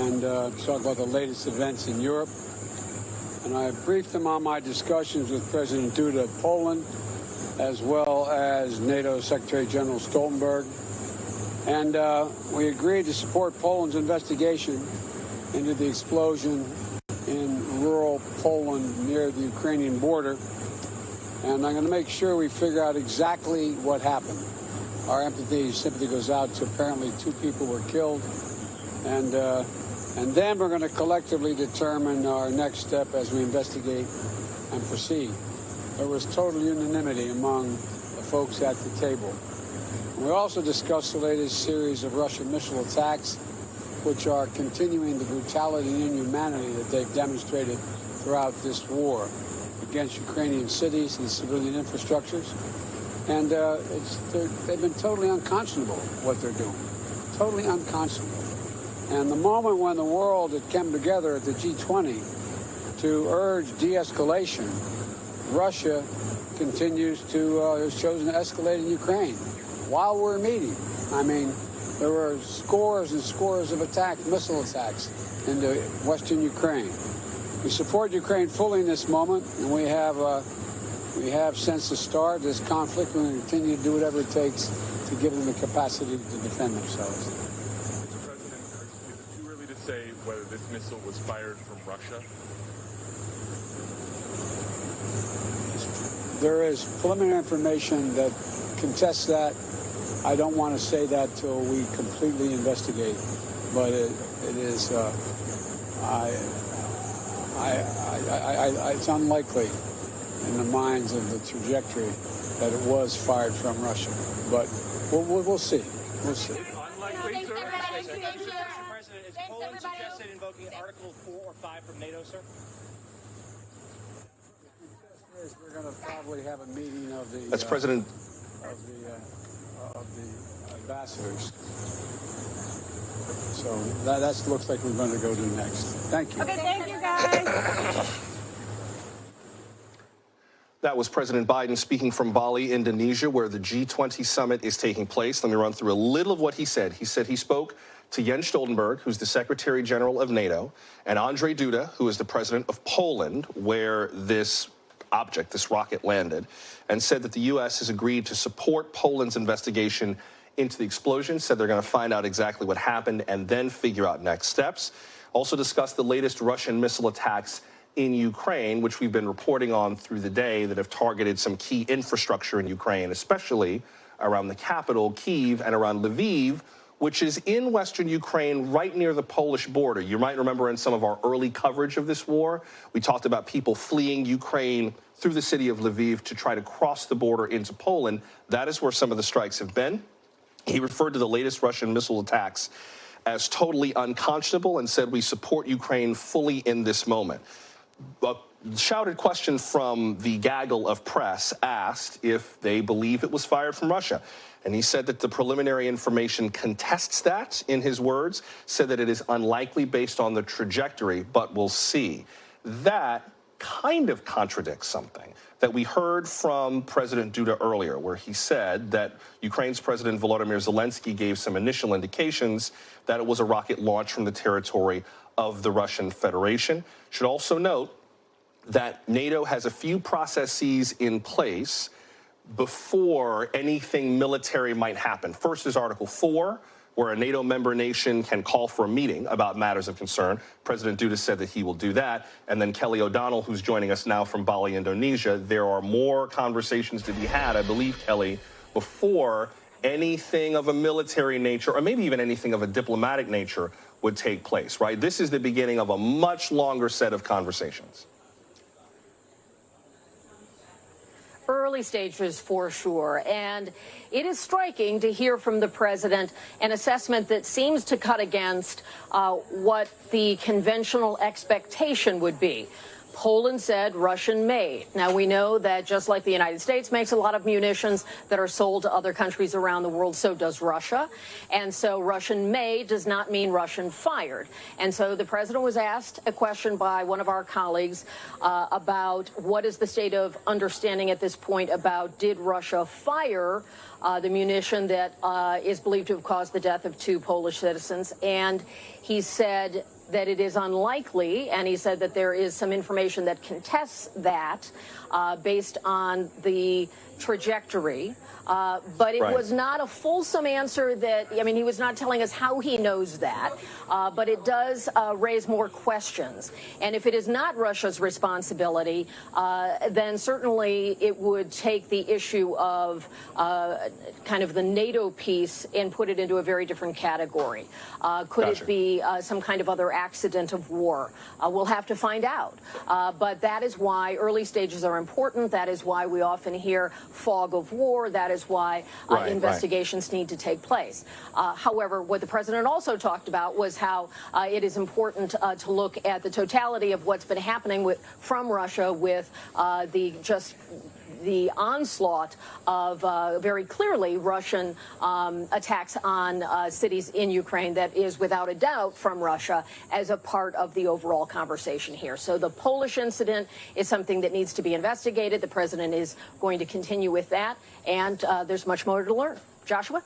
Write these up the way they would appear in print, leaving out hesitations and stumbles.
and talk about the latest events in Europe. And I briefed them on my discussions with President Duda of Poland, as well as NATO Secretary General Stoltenberg. And we agreed to support Poland's investigation into the explosion in rural Poland near the Ukrainian border. And I'm going to make sure we figure out exactly what happened. Our sympathy goes out to apparently 2 people were killed. And then we're going to collectively determine our next step as we investigate and proceed. There was total unanimity among the folks at the table. We also discussed the latest series of Russian missile attacks, which are continuing the brutality and inhumanity that they've demonstrated throughout this war against Ukrainian cities and civilian infrastructures. And they've been totally unconscionable, what they're doing. Totally unconscionable. And the moment when the world had come together at the G20 to urge de-escalation, Russia continues to, has chosen to escalate in Ukraine while we're meeting. I mean, there were scores and scores of missile attacks into western Ukraine. We support Ukraine fully in this moment, and we have since the start this conflict. We're going to continue to do whatever it takes to give them the capacity to defend themselves. Mr. President, is it too early to say whether this missile was fired from Russia? There is preliminary information that contests that. I don't want to say that till we completely investigate, but it is. It's unlikely in the minds of the trajectory that it was fired from Russia, but we'll see. We'll see. Unlikely, sir. Mr. President, is Poland suggested invoking Article 4 or 5 from NATO, sir? We're going to probably have a meeting of the. That's President. Of the ambassadors. So that looks like we're going to go to next. Thank you. Okay, thank you, guys. That was President Biden speaking from Bali, Indonesia, where the G20 summit is taking place. Let me run through a little of what he said. He said he spoke to Jens Stoltenberg, who's the Secretary General of NATO, and Andrzej Duda, who is the president of Poland, where this rocket landed, and said that the U.S. has agreed to support Poland's investigation into the explosion, said they're going to find out exactly what happened and then figure out next steps. Also discussed the latest Russian missile attacks in Ukraine, which we've been reporting on through the day, that have targeted some key infrastructure in Ukraine, especially around the capital, Kyiv, and around Lviv, which is in western Ukraine, right near the Polish border. You might remember in some of our early coverage of this war, we talked about people fleeing Ukraine through the city of Lviv to try to cross the border into Poland. That is where some of the strikes have been. He referred to the latest Russian missile attacks as totally unconscionable and said we support Ukraine fully in this moment. A shouted question from the gaggle of press asked if they believe it was fired from Russia. And he said that the preliminary information contests that, in his words, said that it is unlikely based on the trajectory, but we'll see. That kind of contradicts something that we heard from President Duda earlier, where he said that Ukraine's President Volodymyr Zelensky gave some initial indications that it was a rocket launch from the territory of the Russian Federation. Should also note that NATO has a few processes in place before anything military might happen. First is Article 4, where a NATO member nation can call for a meeting about matters of concern. President Duda said that he will do that. And then Kelly O'Donnell, who's joining us now from Bali, Indonesia, there are more conversations to be had, I believe, Kelly, before anything of a military nature, or maybe even anything of a diplomatic nature, would take place, right? This is the beginning of a much longer set of conversations. Early stages for sure. And it is striking to hear from the president an assessment that seems to cut against what the conventional expectation would be. Poland said Russian-made. Now, we know that just like the United States makes a lot of munitions that are sold to other countries around the world, so does Russia. And so Russian-made does not mean Russian-fired. And so the president was asked a question by one of our colleagues about what is the state of understanding at this point about did Russia fire the munition that is believed to have caused the death of 2 Polish citizens. And he said that it is unlikely, and he said that there is some information that contests that based on the trajectory. But it was not a fulsome answer that, I mean, he was not telling us how he knows that, but it does raise more questions. And if it is not Russia's responsibility, then certainly it would take the issue of kind of the NATO piece and put it into a very different category. Could it be some kind of other accident of war? We'll have to find out. But that is why early stages are important. That is why we often hear fog of war. That is why investigations need to take place. However, what the president also talked about was how it is important to look at the totality of what's been happening from Russia with the onslaught of very clearly Russian attacks on cities in Ukraine that is without a doubt from Russia as a part of the overall conversation here. So the Polish incident is something that needs to be investigated. The president is going to continue with that, and there's much more to learn. Joshua?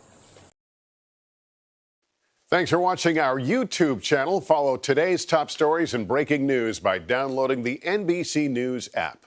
Thanks for watching our YouTube channel. Follow today's top stories and breaking news by downloading the NBC News app.